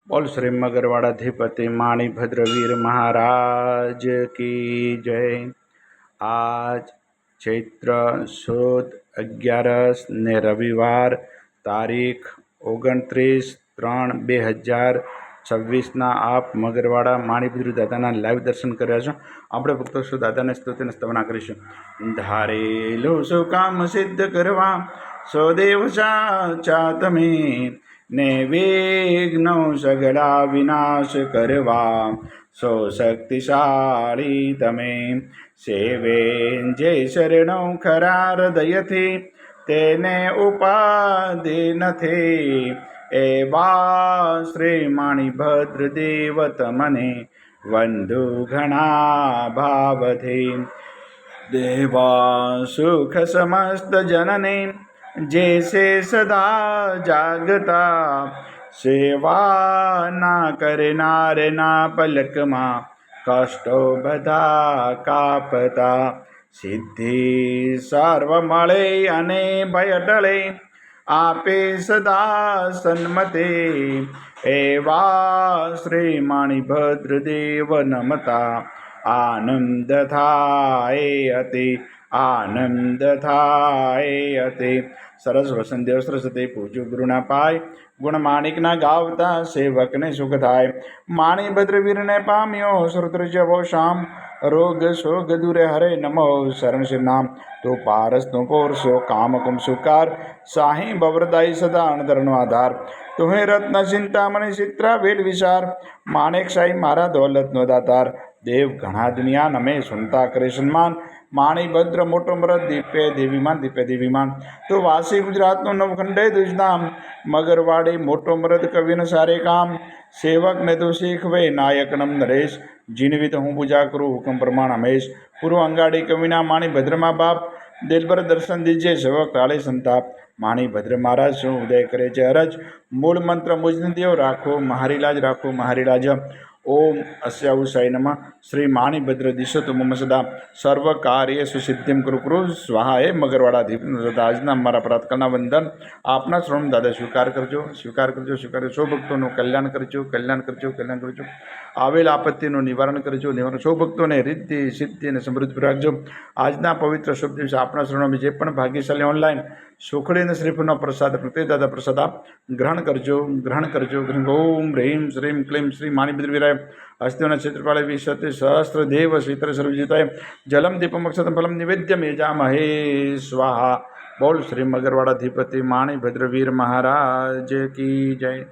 बोल श्री मगरवाड़ाधिपति माणी भद्रवीर महाराज की जय। आज चैत्र सुद 11 ने रविवार तारीख 29/3/2026 आप मगरवाड़ा माणीभद्र दादा लाइव दर्शन कर्या छो। આપણે ભક્તો શું દાદાને સ્તુતિ અને સ્તવના કરીશું। ધારેલું શું કામ સિદ્ધ કરવા સૌદેવ સાચા તમે, ને વિઘ્નો સગળા વિનાશ કરવા સો શક્તિશાળી તમે। સેવે જે શરણો ખરા હૃદયથી તેને ઉપાધિ નથી, એવા શ્રી માણીભદ્ર દેવ તમને વંદુ ઘણા ભાવથી। દેવા સુખ સમસ્ત જનને जैसे सदा जागता, सेवा ना करनार ना पलक मां कष्टो बधा कापता। सिद्धि सर्व मळे अने भय टळे आपे सदा सन्मते, एवा श्री माणीभद्र देव नमता आनंद थाय अति आनंद थाय अति। सरस वसंदेव सरस्वती पूजू गुरुना पाय, गुण माणिक ना गावता सेवक ने सुख थाय। माणीभद्र वीर ने पाम्यो श्रुत्र जवो शाम, रोग शोग दूर हरे नमो शरण शिव नाम। तो पारस तो पोरसो काम कुम सुकार, साही बवरदाई सदा अणधरनो आधार। तुम्हें रत्न चिंता मणि चित्रा वेल विचार, माणिक शाही मारा दौलत नो दातार। देव घना दुनिया नमे सुनता करे सन्मान, माणीभद्र मोटो मरद दीपे देवीमान दीपे देवीमान। तो वासी गुजरात नो नवखंडे दुजनाम, मगरवाड़ी मोटो मरद कविन सारे काम। सेवक ने तो सीखवे नायक नम नरेश, जीनवी तो हूँ पूजा करूँ हुक्म प्रमाण हमेश। पूर्व अंगाड़ी कविना माणीभद्र माँ बाप, दिलबर दर्शन दीजिए सेवक टाले संताप। माणीभद्र महाराज शू उदय करे छे अरज, मूल मंत्र मुझने देव राखो महारी लाज राखो महारी लाज। ओम अस्यावुषाय नमः। श्री माणीभद्र दिशतु मम सदा, सर्व कार्य सुसिद्धिम कुरु कुरु स्वाहा। हे मगरवाड़ाधिपति આજના અમારા પ્રાર્થના વંદન આપના શ્રવણ દાદા સ્વીકાર કરજો સ્વીકાર કરજો સ્વીકાર કરજો। સૌ ભક્તોનું કલ્યાણ કરજો કલ્યાણ કરજો કલ્યાણ કરજો। આવેલ આપત્તિનું નિવારણ કરજો નિવારણ। સૌ ભક્તોને રિદ્ધિ સિદ્ધિ અને સમૃદ્ધિ રાખજો। આજના પવિત્ર શુભ દિવસે આપણા શ્રવણમાં જે પણ ભાગ્યશાળી ઓનલાઈન સુખડી અને શ્રીફળનો પ્રસાદ પ્રત્યેક દાદા પ્રસાદ આપ ગ્રહણ કરજો ગ્રહણ કરજો। ઓમ હ્રીમ શ્રીમ ક્લીમ શ્રી માણીભદ્ર વીરાય હસ્તિઓના ક્ષેત્રપાળે વિશતે સહસ્ત્ર દેવ શ્રીતર સર્વજીતાય જલમ દીપમ અક્ષતમ ફલમ નિવેદ્યમ યજામહે સ્વાહા। बोल श्री मगरवाड़ाधिपति माणीभद्र वीर महाराज की जय।